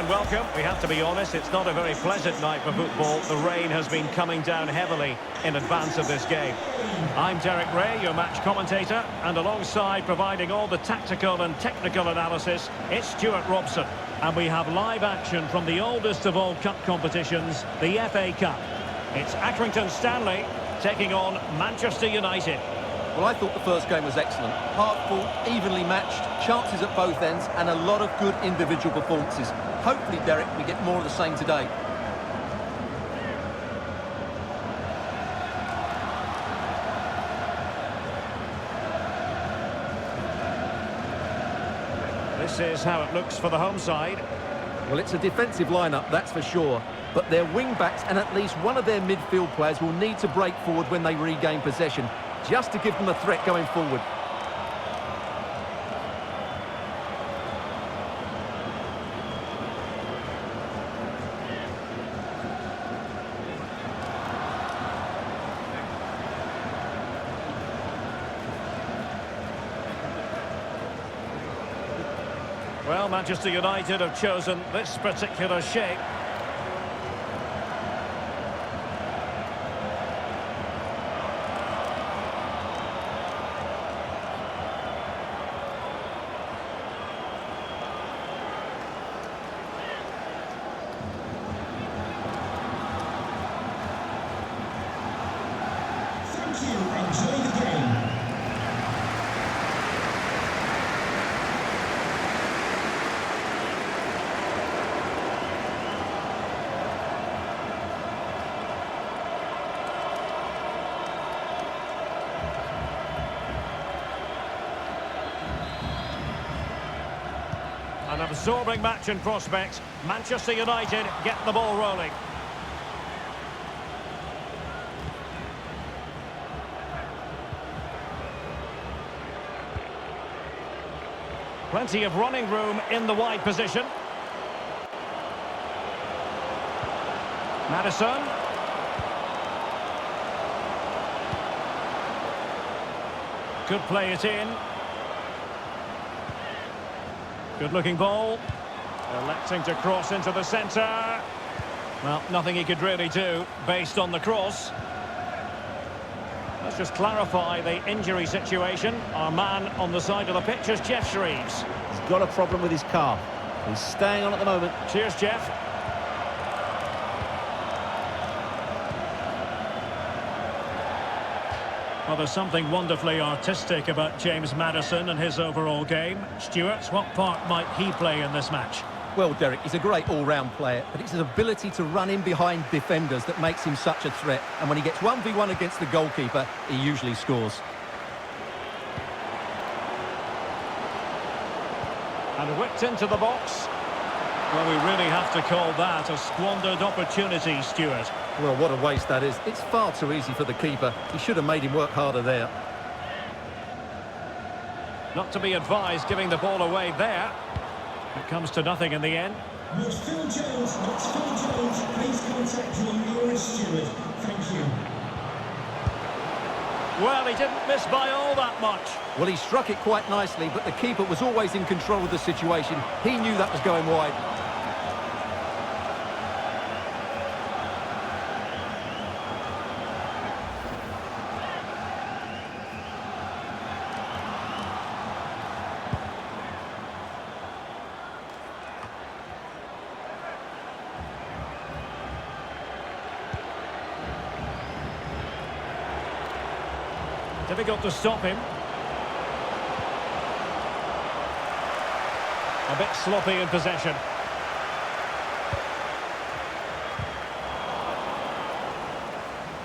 and welcome. We have to be honest, it's not a very pleasant night for football. The rain has been coming down heavily in advance of this game. I'm Derek Ray, your match commentator, and alongside providing all the tactical and technical analysis, it's Stuart Robson. And we have live action from the oldest of all cup competitions, the FA Cup. It's Accrington Stanley taking on Manchester United. Well, I thought the first game was excellent. Hard-fought, evenly matched, chances at both ends, and a lot of good individual performances. Hopefully, Derek, we get more of the same today. This is how it looks for the home side. Well, it's a defensive lineup, that's for sure. But their wing-backs and at least one of their midfield players will need to break forward when they regain possession, just to give them a threat going forward. Well, Manchester United have chosen this particular shape. Enjoy the game. An absorbing match in prospect. Manchester United get the ball rolling. Plenty of running room in the wide position. Maddison. Could play it in. Good looking ball. Electing to cross into the centre. Well, nothing he could really do based on the cross. Let's just clarify the injury situation. Our man on the side of the pitch is Jeff Shreves. He's got a problem with his calf. He's staying on at the moment. Cheers, Jeff. Well, there's something wonderfully artistic about James Maddison and his overall game. Stuart, what part might he play in this match? Well, Derek, he's a great all-round player, but it's his ability to run in behind defenders that makes him such a threat. And when he gets 1v1 against the goalkeeper, he usually scores. And whipped into the box. Well, we really have to call that a squandered opportunity, Stuart. Well, what a waste that is. It's far too easy for the keeper. He should have made him work harder there. Not to be advised giving the ball away there. It comes to nothing in the end. With Phil Jones, that's Phil Jones. Please contact your nearest steward. Thank you. Well, he didn't miss by all that much. Well, he struck it quite nicely, but the keeper was always in control of the situation. He knew that was going wide. Difficult to stop him. A bit sloppy in possession.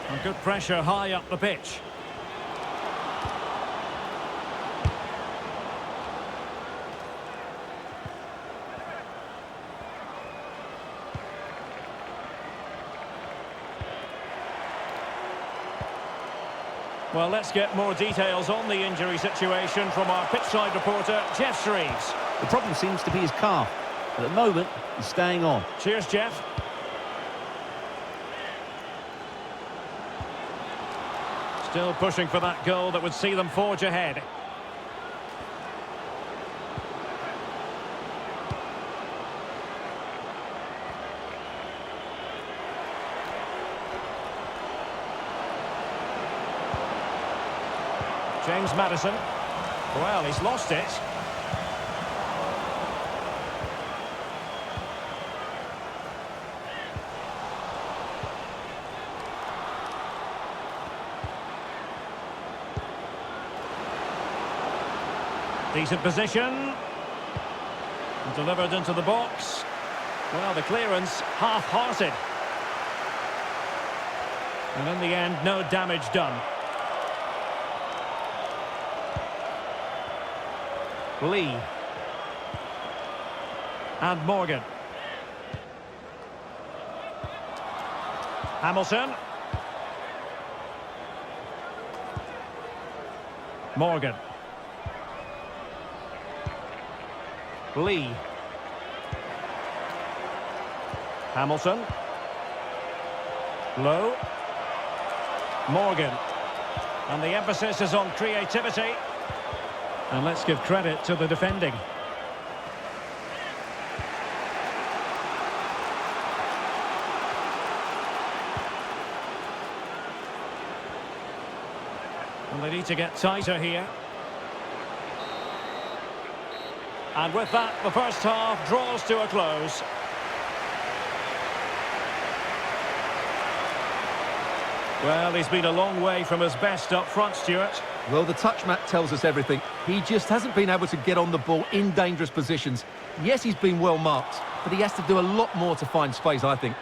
And good pressure high up the pitch. Well, let's get more details on the injury situation from our pitchside reporter, Jeff Shreves. The problem seems to be his calf. But at the moment, he's staying on. Cheers, Jeff. Still pushing for that goal that would see them forge ahead. James Maddison. Well, he's lost it. Decent position. Delivered into the box. Well, the clearance half-hearted. And in the end, no damage done. Lee. And Morgan. Hamilton. Morgan. Lee. Hamilton. Low. Morgan. And the emphasis is on creativity. And let's give credit to the defending. And they need to get tighter here. And with that, the first half draws to a close. Well, he's been a long way from his best up front, Stuart. Well, the touch map tells us everything. He just hasn't been able to get on the ball in dangerous positions. Yes, he's been well marked, but he has to do a lot more to find space, I think.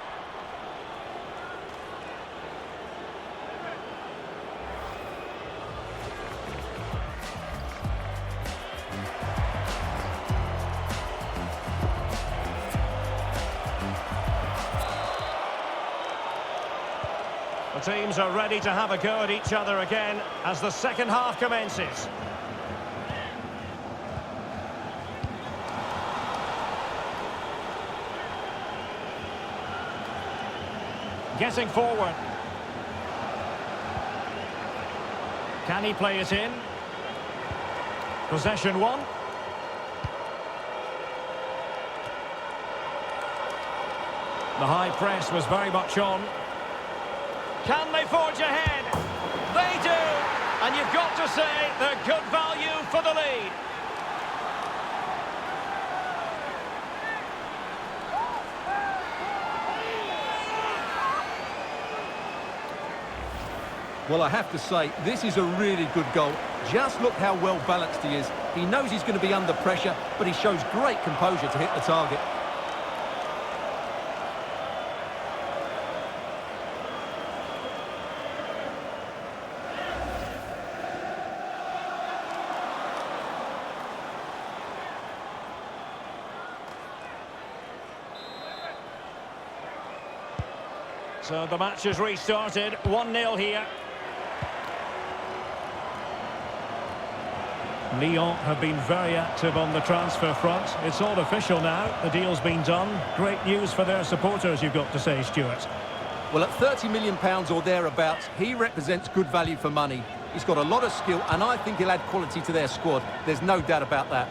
The teams are ready to have a go at each other again as the second half commences. Getting forward. Can he play it in? Possession one. The high press was very much on. Can they forge ahead? They do! And you've got to say they're good value for the lead. Well, I have to say, this is a really good goal. Just look how well balanced he is. He knows he's going to be under pressure, but he shows great composure to hit the target. So the match has restarted, 1-0 here. Lyon have been very active on the transfer front. It's all official now. The deal's been done. Great news for their supporters, you've got to say, Stuart. Well, at £30 million or thereabouts, he represents good value for money. He's got a lot of skill, and I think he'll add quality to their squad. There's no doubt about that.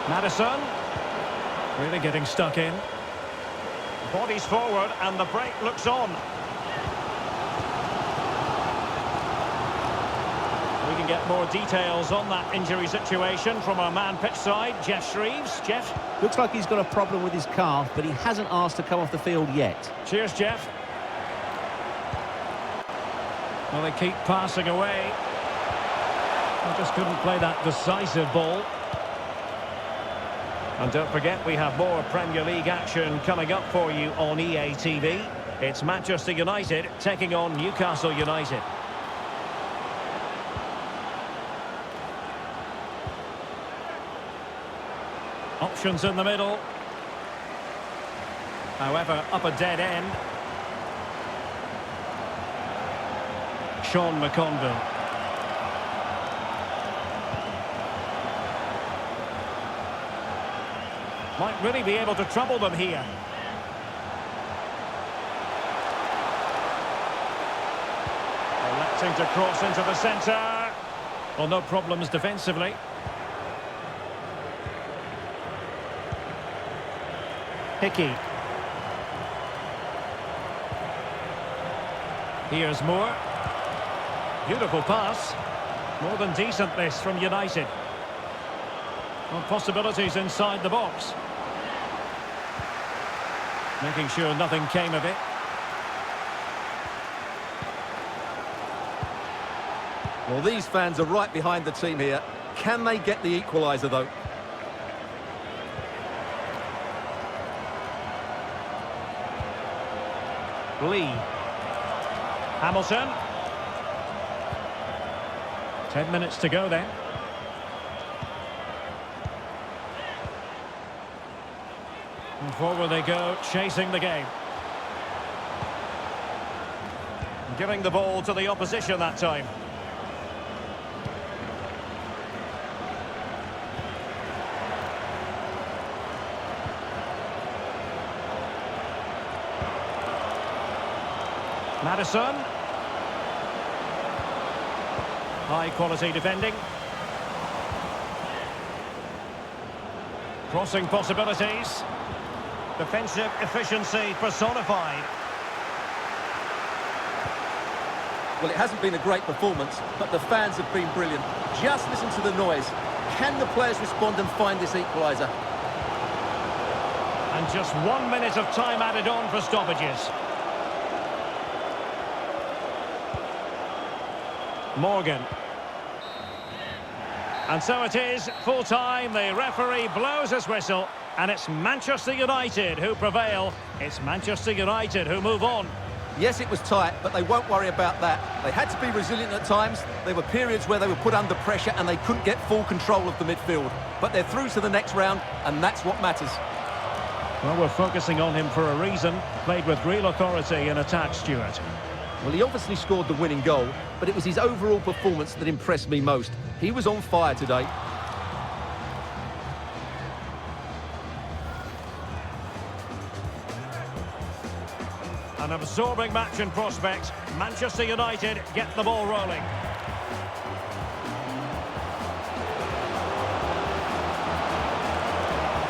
Maddison, really getting stuck in. Bodies forward and the break looks on. We can get more details on that injury situation from our man pitch side, Jeff Shreves. Jeff? Looks like he's got a problem with his calf, but he hasn't asked to come off the field yet. Cheers, Jeff. Well, they keep passing away. They just couldn't play that decisive ball. And don't forget, we have more Premier League action coming up for you on EA TV. It's Manchester United taking on Newcastle United. Options in the middle. However, up a dead end. Sean McConville. Might really be able to trouble them here. Electing to cross into the centre. Well, no problems defensively. Hickey. Here's Moore. Beautiful pass. More than decent this from United. Well, possibilities inside the box. Making sure nothing came of it. Well, these fans are right behind the team here. Can they get the equaliser, though? Lee. Hamilton. 10 minutes to go then. And forward they go, chasing the game. Giving the ball to the opposition that time. Madison. High quality defending. Crossing possibilities. Defensive efficiency personified. Well, it hasn't been a great performance, but the fans have been brilliant. Just listen to the noise. Can the players respond and find this equaliser? And just 1 minute of time added on for stoppages. Morgan. And so it is, full time. The referee blows his whistle, and it's Manchester United who prevail. It's Manchester United who move on. Yes, it was tight, but they won't worry about that. They had to be resilient at times. There were periods where they were put under pressure and they couldn't get full control of the midfield. But they're through to the next round, and that's what matters. Well, we're focusing on him for a reason. Played with real authority in attack, Stuart. Well, he obviously scored the winning goal, but it was his overall performance that impressed me most. He was on fire today. An absorbing match in prospect. Manchester United get the ball rolling.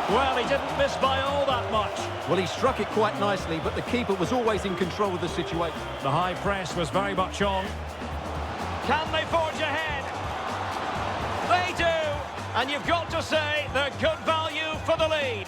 Well, he didn't miss by all that much. Well, he struck it quite nicely, but the keeper was always in control of the situation. The high press was very much on. Can they forge ahead? They do! And you've got to say they're good value for the lead.